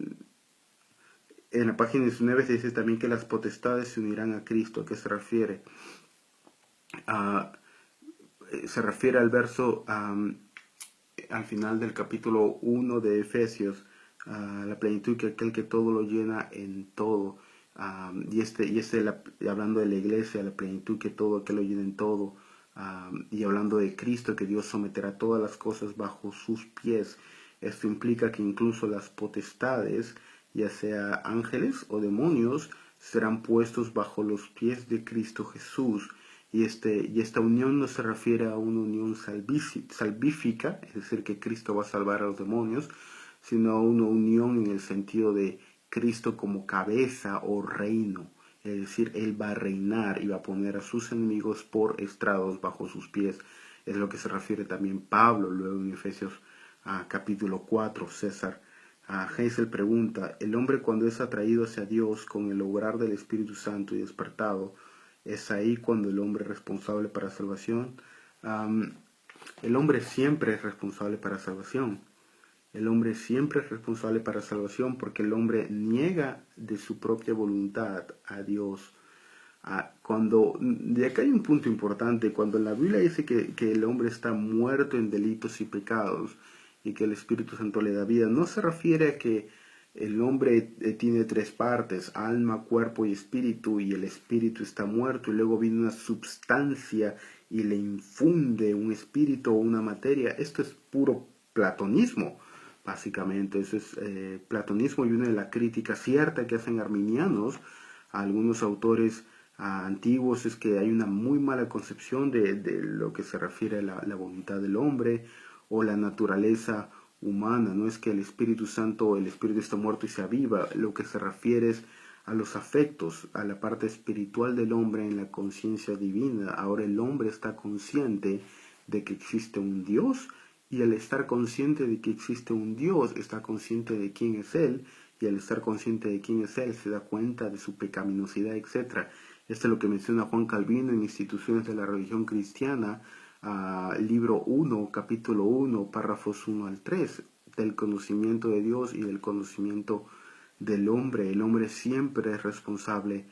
en la página 19 se dice también que las potestades se unirán a Cristo. ¿A qué se refiere? Se refiere al verso al final del capítulo 1 de Efesios, la plenitud que aquel que todo lo llena en todo. Hablando de la iglesia, la plenitud que todo aquel lo llena en todo. Y hablando de Cristo, que Dios someterá todas las cosas bajo sus pies. Esto implica que incluso las potestades, ya sea ángeles o demonios, serán puestos bajo los pies de Cristo Jesús. Y esta unión no se refiere a una unión salvífica, es decir, que Cristo va a salvar a los demonios, sino a una unión en el sentido de Cristo como cabeza o reino. Es decir, Él va a reinar y va a poner a sus enemigos por estrados bajo sus pies. Es lo que se refiere también Pablo luego en Efesios capítulo 4, César. Geisel pregunta, ¿el hombre cuando es atraído hacia Dios con el obrar del Espíritu Santo y despertado, es ahí cuando el hombre es responsable para salvación? El hombre siempre es responsable para salvación. El hombre siempre es responsable para salvación porque el hombre niega de su propia voluntad a Dios. De acá hay un punto importante. Cuando la Biblia dice que el hombre está muerto en delitos y pecados y que el Espíritu Santo le da vida, no se refiere a que el hombre tiene 3 partes, alma, cuerpo y espíritu, y el espíritu está muerto y luego viene una substancia y le infunde un espíritu o una materia. Esto es puro platonismo, básicamente. Eso es platonismo, y una de la crítica cierta que hacen arminianos a algunos autores antiguos es que hay una muy mala concepción de lo que se refiere a la voluntad del hombre o la naturaleza humana. No es que el Espíritu Santo o el Espíritu está muerto y se aviva. Lo que se refiere es a los afectos, a la parte espiritual del hombre en la conciencia divina. Ahora el hombre está consciente de que existe un Dios, y al estar consciente de que existe un Dios, está consciente de quién es Él, y al estar consciente de quién es Él, se da cuenta de su pecaminosidad, etc. Esto es lo que menciona Juan Calvino en Instituciones de la Religión Cristiana, libro 1, capítulo 1, párrafos 1 al 3, del conocimiento de Dios y del conocimiento del hombre. El hombre siempre es responsable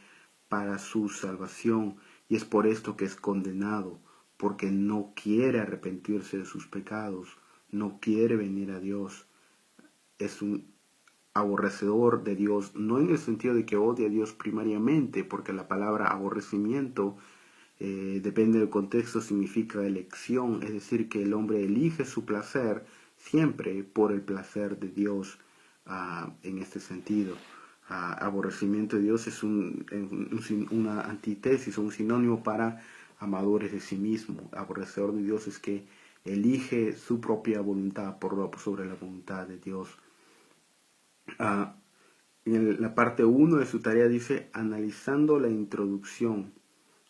para su salvación, y es por esto que es condenado, porque no quiere arrepentirse de sus pecados, no quiere venir a Dios. Es un aborrecedor de Dios, no en el sentido de que odia a Dios primariamente, porque la palabra aborrecimiento depende del contexto, significa elección, es decir, que el hombre elige su placer siempre por el placer de Dios. En este sentido, aborrecimiento de Dios es una antítesis o un sinónimo para amadores de sí mismo. Aborrecedor de Dios es que elige su propia voluntad sobre la voluntad de Dios. la parte 1 de su tarea dice, analizando la introducción.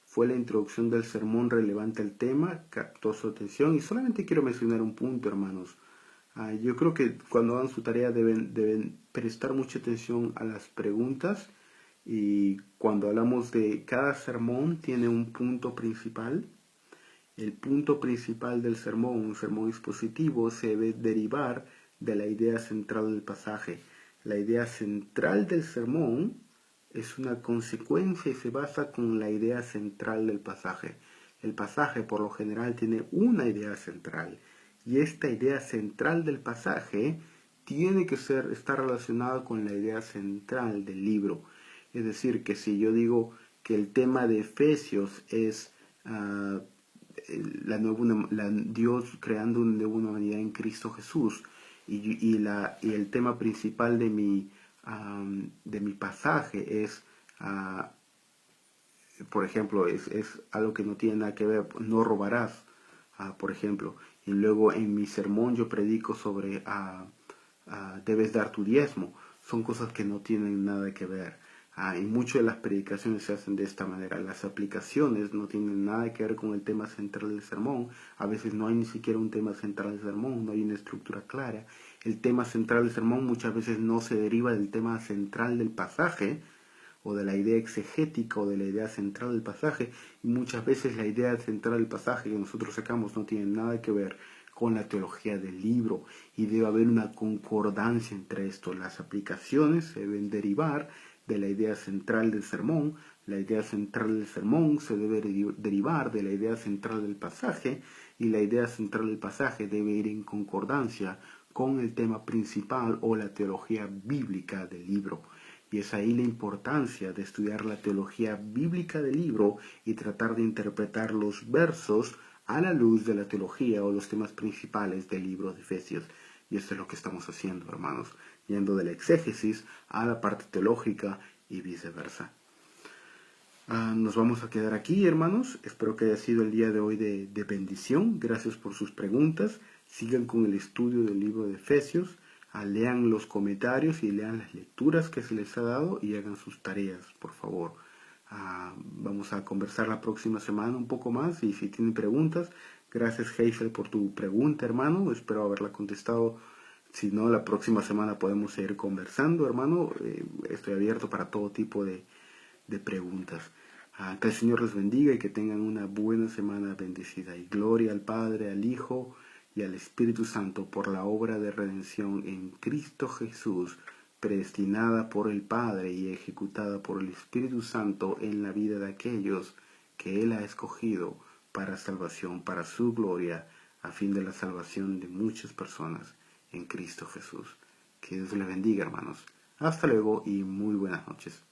Fue la introducción del sermón relevante al tema, captó su atención y solamente quiero mencionar un punto, hermanos. Yo creo que cuando hagan su tarea deben prestar mucha atención a las preguntas, y cuando hablamos de cada sermón tiene un punto principal. El punto principal del sermón, un sermón expositivo, se debe derivar de la idea central del pasaje. La idea central del sermón es una consecuencia y se basa con la idea central del pasaje. El pasaje por lo general tiene una idea central y esta idea central del pasaje tiene que estar relacionada con la idea central del libro. Es decir, que si yo digo que el tema de Efesios es Dios creando una nueva humanidad en Cristo Jesús, y el tema principal de mi pasaje es, por ejemplo, es algo que no tiene nada que ver, no robarás, por ejemplo, y luego en mi sermón yo predico sobre debes dar tu diezmo. Son cosas que no tienen nada que ver. Y muchas de las predicaciones se hacen de esta manera. Las aplicaciones no tienen nada que ver con el tema central del sermón. A veces no hay ni siquiera un tema central del sermón, no hay una estructura clara. El tema central del sermón muchas veces no se deriva del tema central del pasaje, o de la idea exegética, o de la idea central del pasaje, y muchas veces la idea central del pasaje que nosotros sacamos no tiene nada que ver con la teología del libro, y debe haber una concordancia entre esto. Las aplicaciones se deben derivar de la idea central del sermón, la idea central del sermón se debe derivar de la idea central del pasaje, y la idea central del pasaje debe ir en concordancia con el tema principal o la teología bíblica del libro. Y es ahí la importancia de estudiar la teología bíblica del libro y tratar de interpretar los versos a la luz de la teología o los temas principales del libro de Efesios. Y esto es lo que estamos haciendo, hermanos, yendo de la exégesis a la parte teológica y viceversa. Nos vamos a quedar aquí, hermanos. Espero que haya sido el día de hoy de bendición. Gracias por sus preguntas. Sigan con el estudio del libro de Efesios. Lean los comentarios y lean las lecturas que se les ha dado y hagan sus tareas, por favor. Vamos a conversar la próxima semana un poco más, y si tienen preguntas, gracias Hazel por tu pregunta, hermano. Espero haberla contestado. Si no, la próxima semana podemos seguir conversando, hermano. Estoy abierto para todo tipo de preguntas. Que el Señor les bendiga y que tengan una buena semana bendecida. Y gloria al Padre, al Hijo y al Espíritu Santo por la obra de redención en Cristo Jesús, predestinada por el Padre y ejecutada por el Espíritu Santo en la vida de aquellos que Él ha escogido para salvación, para su gloria, a fin de la salvación de muchas personas en Cristo Jesús. Que Dios les bendiga, hermanos. Hasta luego y muy buenas noches.